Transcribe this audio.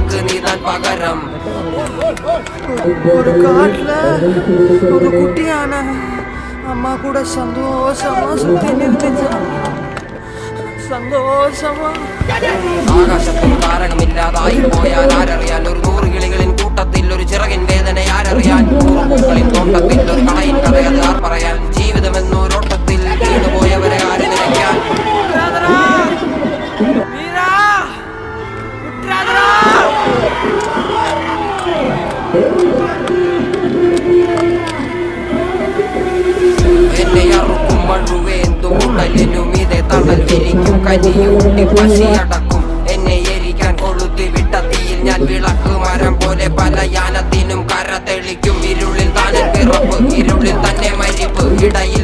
எனக்கு நீதான் பகரம். ஒரு காட்டுல ஒரு குட்டியான அம்மா கூட சந்தோஷமா சுத்தி நிறுத்திச்சான். സന്തോഷമാ. ആകാശത്തിൽ താരകമില്ലാതായി പോയാൽ ആരറിയാൻ? ഒരു 100 കിളികളിൻ കൂട്ടത്തിൽ ഒരു ചിറകിൻ വേദന ആരറിയാൻ? 100 പൂക്കളിൻ തോട്ടത്തിൽ ഒരു കളയിൻ കഥയത് ആർ പറയാൻ? ജീവിതമെന്നൊരോട്ടത്തിൽ വീണുപോയവരെ ആര് നിലയ്ക്കാൻ? എന്നെ അറുക്കും മഴുവേന്തും ഉടലിനുമീതെ തണൽ വിരിക്കും കനിയൂട്ടി പശിയടക്കും. എന്നെ എരിക്കാൻ കൊളുത്തി വിട്ട തീയിൽ ഞാൻ വിളക്ക് മരം പോലെ പല യാനത്തിനും കര തെളിക്കും. ഇരുളിൽ താനൻ പിറപ്പ്, ഇരുളിൽ തന്നെ മരിപ്പ്, ഇടയിൽ